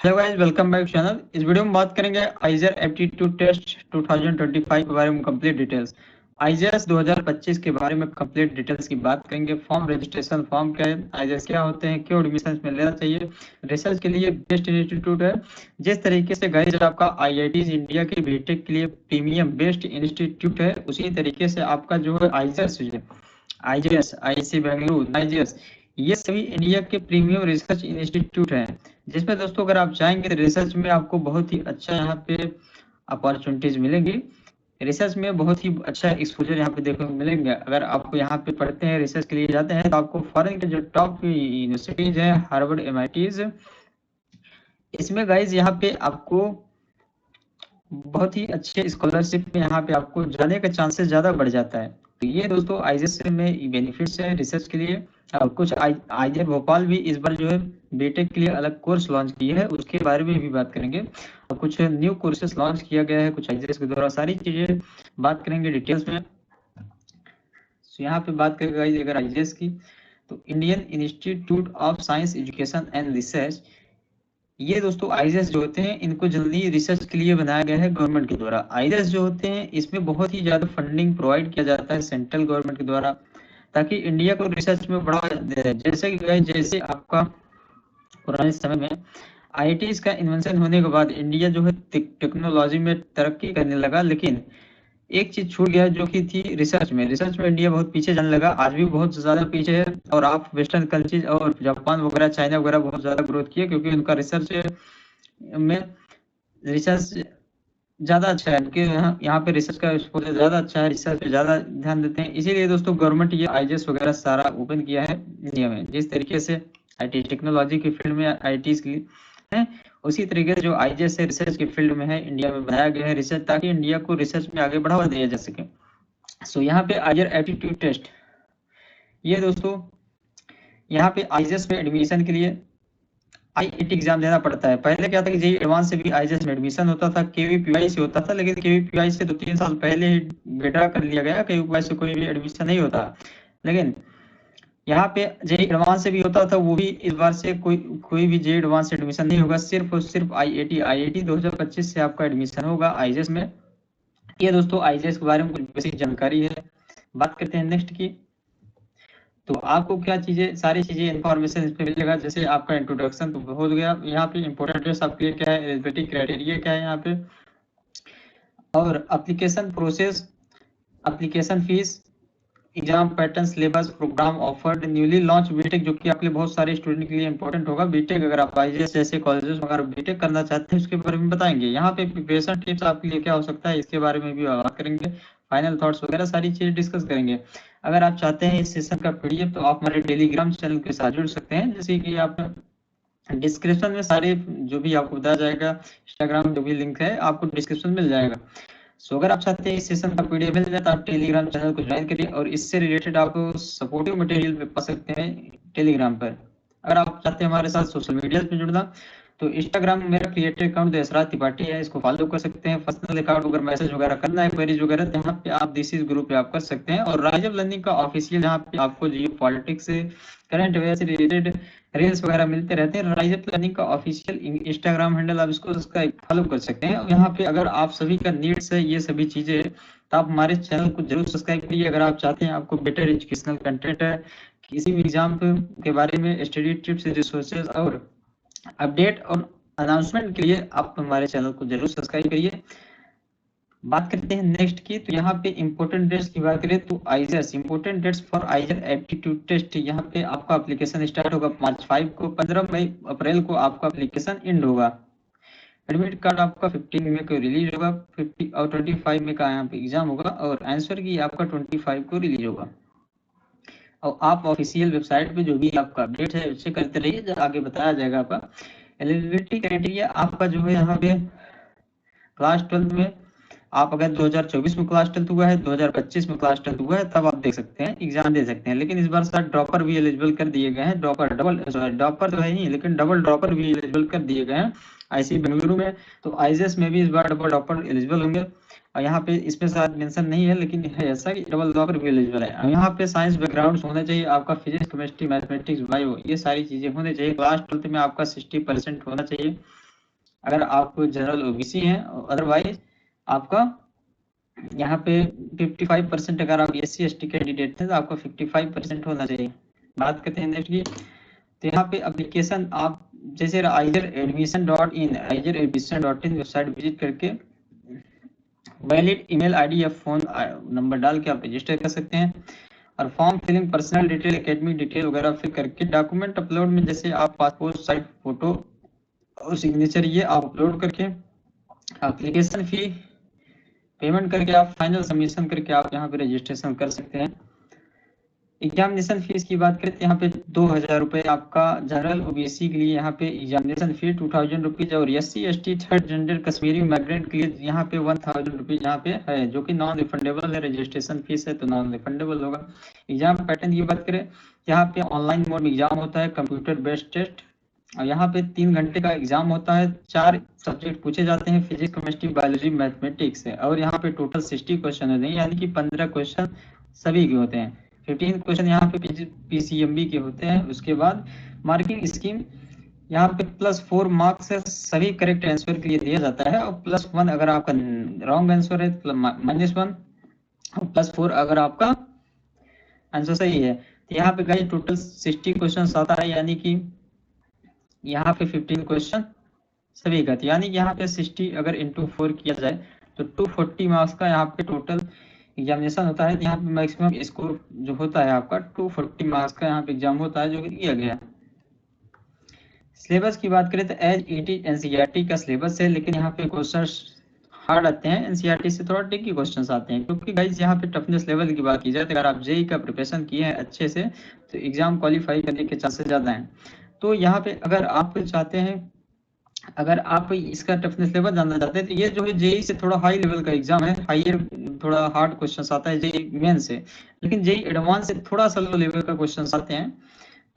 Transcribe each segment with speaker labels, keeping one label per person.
Speaker 1: Hello guys, welcome back channel. इस video में बात करेंगे आइजर एप्टीट्यूड टेस्ट 2025 के बारे में कंप्लीट डिटेल्स। आइजर्स 2025 के बारे में कंप्लीट डिटेल्स की बात करेंगे। फॉर्म रजिस्ट्रेशन फॉर्म क्या है, आइजर्स क्या होते हैं, क्यों एडमिशन में लेना चाहिए, रिसर्च के लिए बेस्ट इंस्टीट्यूट है। जिस तरीके से गाइस आपका आईआईटीज इंडिया के बीटेक के लिए प्रीमियम बेस्ट इंस्टीट्यूट है, उसी तरीके से आपका जो है आइजर्स है, आईजीएस, आईआईसी बेंगलुरु, आईजीएस, ये सभी इंडिया के प्रीमियम रिसर्च इंस्टीट्यूट हैं। जिसमें दोस्तों अगर आप चाहेंगे तो रिसर्च में आपको बहुत ही अच्छा यहाँ पे अपॉर्चुनिटीज मिलेंगी। रिसर्च में बहुत ही अच्छा एक्सपोजर यहाँ पे देखने को मिलेंगे। अगर आप यहाँ पे पढ़ते हैं, रिसर्च के लिए जाते हैं, तो आपको फॉरेन के जो टॉप यूनिवर्सिटीज हैं, हार्वर्ड, एमआईटीज, इसमें गाइज यहाँ पे आपको बहुत ही अच्छे स्कॉलरशिप में यहाँ पे आपको जाने का चांसेस ज्यादा बढ़ जाता है। तो ये दोस्तों आईजेएस में बेनिफिट्स है रिसर्च के लिए। और कुछ आईजे भोपाल भी इस बार जो है बीटेक के लिए अलग कोर्स लॉन्च किया है, उसके बारे में भी बात करेंगे। और कुछ न्यू कोर्सेस लॉन्च किया गया है कुछ आईजेएस के द्वारा, सारी चीजें बात करेंगे डिटेल्स में। तो यहाँ पे बात करेंगे अगर आईजेएस की, तो Indian institute of science education and research, ये दोस्तों आईजेएस जो होते हैं इनको जल्दी रिसर्च के लिए बनाया गया है गवर्नमेंट के द्वारा। आईजेएस जो होते हैं इसमें बहुत ही ज्यादा फंडिंग प्रोवाइड किया जाता है सेंट्रल गवर्नमेंट के द्वारा, ताकि इंडिया को रिसर्च में बढ़ावा दे। जैसे आपका पुराने समय में आईआईटीज का इन्वेंशन होने के बाद इंडिया जो है टेक्नोलॉजी में तरक्की करने लगा, लेकिन एक चीज छूट गया जो कि थी रिसर्च में इंडिया बहुत पीछे जाने लगा, आज भी बहुत ज्यादा पीछे है। और आप वेस्टर्न कंट्रीज और जापान वगैरह, चाइना वगैरह बहुत ज्यादा ग्रोथ किए, क्योंकि उनका रिसर्च में रिसर्च ज्यादा अच्छा है, क्योंकि यहाँ पे रिसर्च का एक्सपोजर ज्यादा अच्छा है, रिसर्च पे ज्यादा ध्यान देते हैं। इसीलिए दोस्तों गवर्नमेंट ये आईजेएस वगैरह सारा ओपन किया है इंडिया में। जिस तरीके से आईटी टेक्नोलॉजी की फील्ड में आईटी की है, उसी तरीके से जो आईजेएस है रिसर्च की फील्ड में है, इंडिया में बनाया गया है रिसर्च, ताकि इंडिया को रिसर्च में आगे बढ़ावा दिया जा सके। सो यहाँ पे आईजर एप्टीट्यूड टेस्ट, ये दोस्तों यहाँ पे आईजेएस में एडमिशन के लिए आईआईटी एग्जाम देना पड़ता है। पहले क्या था कि जेईई एडवांस से भी आईजेएस में एडमिशन होता था, केवीपीवाई से होता था, लेकिन केवीपीवाई से 2-3 साल पहले ही विड्रॉ कर लिया गया, केवीपीवाई से कोई भी एडमिशन नहीं होता। लेकिन यहाँ पे जेईई एडवांस से भी होता था, वो भी इस बार से कोई भी जेईई एडवांस से एडमिशन नहीं होगा, सिर्फ और सिर्फ आईआईटी 2025 से आपका एडमिशन होगा आईजेएस में। ये दोस्तों आईजेएस के बारे में कुछ बेसिक जानकारी है। बात करते हैं नेक्स्ट की, तो आपको क्या चीजें, सारी चीजें इन्फॉर्मेशन इस पे मिलेगा। जैसे आपका इंट्रोडक्शन तो हो गया, यहाँ पे इंपॉर्टेंट ड्रेस आपके लिए क्या है, एलिजिबिलिटी क्राइटेरिया क्या है यहाँ पे, और application process, application fees, exam pattern, syllabus, program offered, newly launch BTech, जो कि आपके लिए बहुत सारे स्टूडेंट के लिए इंपॉर्टेंट होगा। बीटेक अगर आप आईजीएस जैसे कॉलेजेस वगैरह बीटेक करना चाहते हैं, उसके बारे में बताएंगे। यहाँ पे प्रिपरेशन टिप्स आपके लिए क्या हो सकता है, इसके बारे में भी बात करेंगे। फाइनल थॉट्स वगैरह सारी चीजें डिस्कस करेंगे। अगर आप चाहते हैं इस सेशन का पीडीएफ, तो आप हमारे टेलीग्राम चैनल के साथ जुड़ सकते हैं, जैसे कि आप डिस्क्रिप्शन में सारे जो भी आपको बताया जाएगा, इंस्टाग्राम जो भी लिंक है आपको डिस्क्रिप्शन मिल जाएगा। सो अगर आप चाहते हैं इस सेशन का पीडीएफ मिल जाए, तो आप टेलीग्राम चैनल को ज्वाइन करिए, और इससे रिलेटेड आप सपोर्टिव मटेरियल पे पा सकते हैं टेलीग्राम पर। अगर आप चाहते हैं हमारे साथ सोशल मीडिया पे जुड़ना, तो इंस्टाग्राम में मेरा क्रिएटिव अकाउंट देसराज त्रिपाठी है, इसको फॉलो कर सकते हैं। पर्सनल अकाउंट अगर मैसेज वगैरह करना है, क्वेरीज वगैरह, तो यहाँ पे आप दिस इज ग्रुप पे आप कर सकते हैं। और राइज ऑफ लर्निंग का ऑफिशियल, यहाँ पे आपको जियो पॉलिटिक्स से, करंट अफेयर से रिलेटेड रील्स वगैरह मिलते रहते हैं। राइज ऑफ लर्निंग का ऑफिशियल इंस्टाग्राम हैंडल, आप इसको फॉलो कर सकते हैं। और यहाँ पे अगर आप सभी का नीड्स है ये सभी चीजें, तो आप हमारे चैनल को जरूर सब्सक्राइब करिए। अगर आप चाहते हैं आपको बेटर एजुकेशनल कंटेंट है, किसी भी एग्जाम के बारे में स्टडी टिप्स, रिसोर्सेज और अपडेट और अनाउंसमेंट के लिए, आप हमारे चैनल को जरूर सब्सक्राइब करिए। बात करते हैं नेक्स्ट की, तो यहाँ पे इंपोर्टेंट डेट्स की बात करें, तो IJS important dates for IJS aptitude test, यहाँ पे आपका एप्लीकेशन स्टार्ट होगा 5 को, 15 अप्रैल को आपका एप्लीकेशन एंड होगा। एडमिट कार्ड आपका 15 मई को रिलीज होगा, 50 और 25 मई का यहाँ पे एग्जाम होगा, और आंसर की आपका 25 को रिलीज होगा। और आप ऑफिशियल वेबसाइट पे जो भी आपका अपडेट है उसे करते रहिए, जो आगे बताया जाएगा आपका। एलिजिबिलिटी क्राइटेरिया आपका जो है यहाँ पे क्लास 12 में, आप अगर 2024 में क्लास 12 हुआ है, 2025 में क्लास 12 हुआ है, तब आप देख सकते हैं, एग्जाम दे सकते हैं। लेकिन इस बार शायद ड्रॉपर भी एलिजिबल कर दिए गए हैं, ड्रॉपर तो है नहीं, लेकिन डबल ड्रॉपर भी एलिजिबल कर दिए गए हैं आईसी बेंगलुरु में। तो आईजेएस में भी इस बार डबल ड्रॉपर एलिजिबल होंगे। और यहाँ पे इसमें शायद मेंशन नहीं है, लेकिन है ऐसा कि डबल ड्रॉपर भी एलिजिबल है। और यहाँ पे साइंस बैकग्राउंड होना चाहिए आपका, फिजिक्स, केमिस्ट्री, मैथमेटिक्स, बायो, ये सारी चीजें होनी चाहिए। क्लास 12 में आपका 60% होना चाहिए। अगर आप जनरल ओबीसी हैं, अदरवाइज आपका यहाँ पे 55%, अगर आप SC ST कैंडिडेट थे तो आपका 55% होना चाहिए। बात करते हैं नेक्स्ट की, तो यहाँ पे एप्लीकेशन आप जैसे aizeredmission.in वेबसाइट विजिट करके वैलिड ईमेल आईडी या फोन नंबर डाल के आप रजिस्टर कर सकते हैं। और form filling, personal detail, academic detail वगैरह फिल करके डॉक्यूमेंट अपलोड में जैसे आप पासपोर्ट साइज फोटो और सिग्नेचर ये आप अपलोड करके एप्लीकेशन फी पेमेंट करके आप फाइनल सबमिशन करके आप यहाँ पे रजिस्ट्रेशन कर सकते हैं। एग्जामिनेशन फीस की बात करें तो यहाँ पे 2000 रुपये आपका जनरल ओबीसी के लिए यहाँ पे एग्जामिनेशन फी 2000 रुपीज, और SC ST third gender Kashmiri migrant के लिए यहाँ पे 1000 रुपीज यहाँ पे है, जो कि नॉन रिफंडेबल है। रजिस्ट्रेशन फीस है तो नॉन रिफंडेबल होगा। एग्जाम पैटर्न की बात करें, यहाँ पे ऑनलाइन मोड में एग्जाम होता है, कंप्यूटर बेस्ड टेस्ट, और यहाँ पे 3 घंटे का एग्जाम होता है। 4 सब्जेक्ट पूछे जाते हैं, फिजिक्स, केमिस्ट्री, बायोलॉजी, मैथमेटिक्स है, और यहाँ पे टोटल 60 क्वेश्चन होते हैं, यानी कि 15 क्वेश्चन सभी के होते हैं। 15 क्वेश्चन यहाँ पे PCMB के होते हैं। उसके बाद मार्किंग स्कीम यहाँ पे +4 मार्क्स है सभी करेक्ट आंसर के लिए दिया जाता है, और +1 अगर आपका रॉन्ग आंसर है तो -1, और +4 अगर आपका आंसर सही है। तो यहाँ पे गाइस टोटल 60 क्वेश्चन आता है, यानी कि यहाँ पे 15 क्वेश्चन सभी का, यानी कि यहाँ पे 60 अगर इंटू 4 किया जाए तो 240 मार्क्स का यहाँ पे टोटल एग्जामिनेशन होता है। यहाँ पे मैक्सिमम स्कोर जो होता है आपका 240 मार्क्स का यहाँ पे एग्जाम होता है, जो कि दिया गया। सिलेबस की बात करें तो एज इट इज NCERT का सिलेबस है, लेकिन यहाँ पे क्वेश्चन हार्ड आते हैं। NCERT से थोड़ा ट्रिकी क्वेश्चन आते हैं, क्योंकि गाइस यहाँ पे टफनेस लेवल की बात की जाए तो अगर आप JEE का प्रिपरेशन किए हैं अच्छे से तो एग्जाम क्वालिफाई करने के चांसेस ज्यादा हैं। तो यहाँ पे अगर आप चाहते हैं, अगर आप इसका टफनेस लेवल जानना चाहते हैं तो ये जो है JEE से थोड़ा हाई लेवल का एग्जाम है, हायर थोड़ा हार्ड क्वेश्चन आता है JEE मेन से, लेकिन JEE एडवांस से थोड़ा सा लो लेवल का क्वेश्चन आते हैं।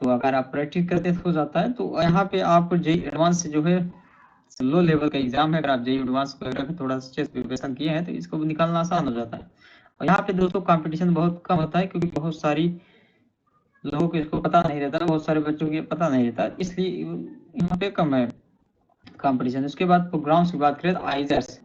Speaker 1: तो अगर आप प्रैक्टिस करते हो जाता है, तो यहाँ पे आप JEE एडवांस से जो है लो लेवल का एग्जाम है, अगर आप JEE एडवांस वगैरह थोड़ा अच्छे से प्रिपरेशन किए हैं तो इसको निकालना आसान हो जाता है। और यहाँ पे दोस्तों कंपटीशन बहुत कम होता है, क्योंकि बहुत सारी लोगों को इसको पता नहीं रहता, बहुत सारे बच्चों को पता नहीं रहता, इसलिए यहाँ पे कम है कंपटीशन। उसके बाद प्रोग्राम्स की बात करें तो IISERs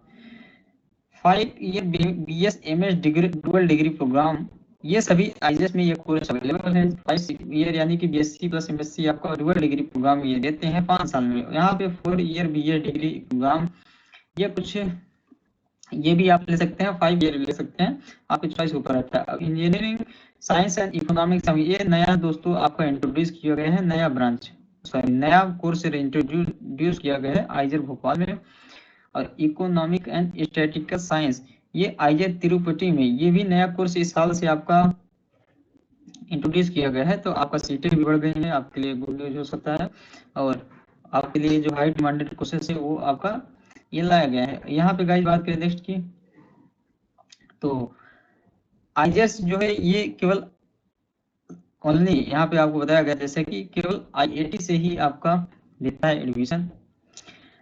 Speaker 1: 5 year BS MS degree dual degree program, ये सभी आइजर्स में ये कोर्स अवेलेबल है। 5 ईयर यानी कि BSc + MSc आपका डुअल डिग्री प्रोग्राम ये देते हैं 5 साल में। यहाँ पे 4 ईयर BA डिग्री प्रोग्राम, ये कुछ ये भी आप ले सकते हैं, 5 ईयर ले सकते हैं, आपकी चॉइस ऊपर रहता है। अब इंजीनियरिंग साइंस एंड इकोनॉमिक्स, ये नया दोस्तों आपका इंट्रोड्यूस किया गया है, नया ब्रांच सॉरी नया कोर्स इंट्रोड्यूस किया गया है आइजर भोपाल में। और इकोनॉमिक एंड स्टैटिस्टिकल साइंस ये आइजर तिरुपति में, ये भी नया कोर्स इस साल से आपका इंट्रोड्यूस किया गया है। तो आपका सीटें भी बढ़ गई है, आपके लिए गुड न्यूज हो सकता है, और आपके लिए जो हाई डिमांडेड कोर्सेस है वो आपका ये लाया गया है। यहाँ पे गाइस बात करें नेक्स्ट की, तो आईजेएस जो है ये केवल ओनली यहाँ पे आपको बताया गया जैसे कि केवल IIT से ही आपका देता है admission.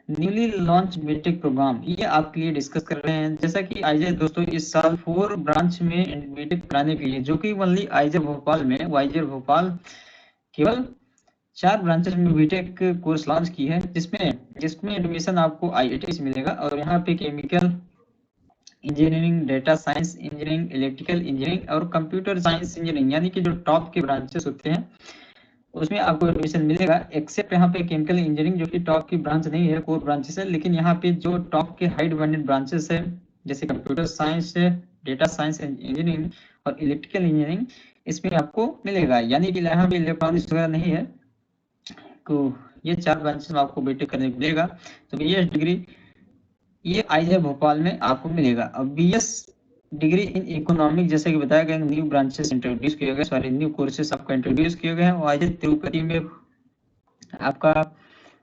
Speaker 1: Newly launch BTech program ये आपके लिए डिस्कस कर रहे हैं, जैसा कि आईजेएस दोस्तों इस साल 4 ब्रांच में बीटेक कराने के लिए, जो कि ओनली आईजेएस भोपाल में, वाईजेर भोपाल केवल 4 ब्रांचेस में बीटेक कोर्स लॉन्च की है, जिसमें एडमिशन आपको IIT से मिलेगा। और यहाँ पे chemical engineering, data science engineering, electrical engineering और कंप्यूटर साइंस इंजीनियरिंग, यानी कि जो टॉप के ब्रांचेस होते हैं उसमें आपको एडमिशन मिलेगा। एक्सेप्ट यहाँ पे केमिकल इंजीनियरिंग जो कि टॉप की ब्रांच नहीं है, कोर ब्रांचेस है, लेकिन यहाँ पे जो टॉप के हाई डिमांडेड ब्रांचेस है जैसे कंप्यूटर साइंस है, डेटा साइंस इंजीनियरिंग और इलेक्ट्रिकल इंजीनियरिंग, इसमें आपको मिलेगा। यानी कि यहाँ पे इलेक्ट्रॉनिक्स वगैरह नहीं है, तो ये 4 ब्रांचेस में आपको बीटेक करने को मिलेगा। तो BS डिग्री ये आईजेएस भोपाल में आपको मिलेगा। अब BS डिग्री इन इकोनॉमिक जैसे कि बताया गया, न्यू ब्रांचेस इंट्रोड्यूस किए गए, सॉरी न्यू कोर्सेस आपको इंट्रोड्यूस किए गए हैं। और आईजेएस तिरुपति में आपका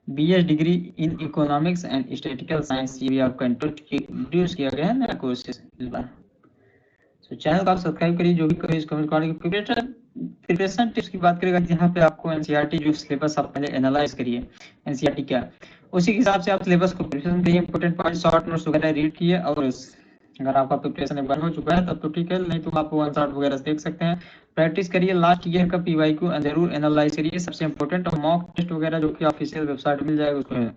Speaker 1: BS degree in economics and statistical science ये भी आपका इंट्रोड्यूस किया गया है नया कोर्सेस इस बार। तो चैनल को आप सब्सक्राइब करिए, जो भी करिए कमेंट करके प्रिपरेशन टिप्स की बात करेगा, यहाँ पे आपको NCERT जो सिलेबस आप पहले एनालाइज करिए NCERT क्या, उसी के हिसाब से आप सिलेबस को प्रिपरेशन करिए, इंपोर्टेंट पॉइंट शॉर्ट नोट्स वगैरह रीड किए। और अगर आपका प्रिपरेशन एक बार हो चुका है तब तो ठीक है, नहीं तो आप वन शॉट वगैरह देख सकते हैं। प्रैक्टिस करिए, लास्ट ईयर का PYQ जरूर एनालाइज करिए, सबसे इंपॉर्टेंट। और मॉक टेस्ट वगैरह जो कि ऑफिशियल वेबसाइट मिल जाएगा उसमें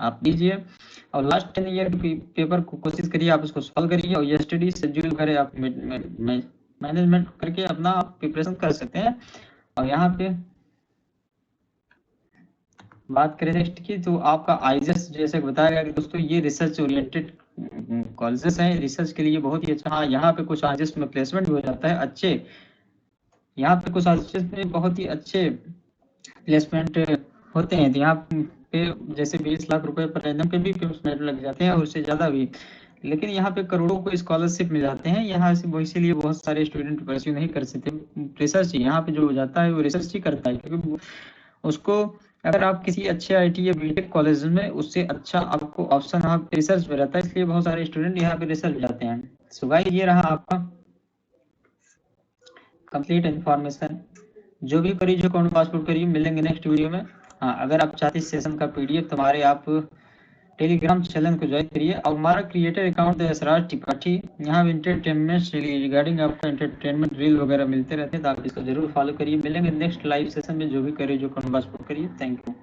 Speaker 1: आप दीजिए और लास्ट 10 ईयर के पेपर को कोशिश करिए आप उसको सॉल्व करिए और ये स्टडी शेड्यूल करें आप मैनेजमेंट करके अपना आप प्रिपरेशन कर सकते हैं। और यहाँ पे बात करें नेक्स्ट की, तो आपका आईजेएस जैसे बताया गया कि दोस्तों ये रिसर्च ओरिएंटेड कॉलेजेस हैं, रिसर्च के लिए बहुत ही अच्छा। हाँ, यहाँ पे कुछ आईजेएस में प्लेसमेंट भी हो जाता है अच्छे, यहाँ पे कुछ आईजेएस में बहुत ही अच्छे प्लेसमेंट होते हैं। तो यहाँ पे जैसे 20 लाख रुपए पर एनम के भी प्लेसमेंट लग जाते हैं और उससे ज़्यादा भी, लेकिन यहाँ पे करोड़ों को स्कॉलरशिप मिल जाते हैं यहाँ से, वो इसीलिए बहुत सारे स्टूडेंट परस्यू नहीं कर सकते। रिसर्च यहाँ पे जो जाता है वो रिसर्च ही करता है, क्योंकि उसको अगर आप किसी अच्छे आईटी या बीटेक कॉलेज में, उससे अच्छा आपको ऑप्शन आप रिसर्च में रहता है, इसलिए बहुत सारे स्टूडेंट यहाँ पे रिसर्च जाते हैं। सो गाइस, ये रहा आपका कंप्लीट इन्फॉर्मेशन। जो भी करिए, जो कौन पासपोर्ट करिए, मिलेंगे नेक्स्ट वीडियो में। हाँ, अगर आप चाहते इस सेशन का पीडीएफ तुम्हारे, आप टेलीग्राम चैनल को ज्वाइन करिए और हमारा क्रिएटर अकाउंट है असराज त्रिपाठी, यहाँ एंटरटेनमेंट रिगार्डिंग आपका एंटरटेनमेंट रील वगैरह मिलते रहते हैं, तो आप इसको जरूर फॉलो करिए। मिलेंगे नेक्स्ट लाइव सेशन में। जो भी करिए, जो कौन पासपोर्ट करिए। Thank you.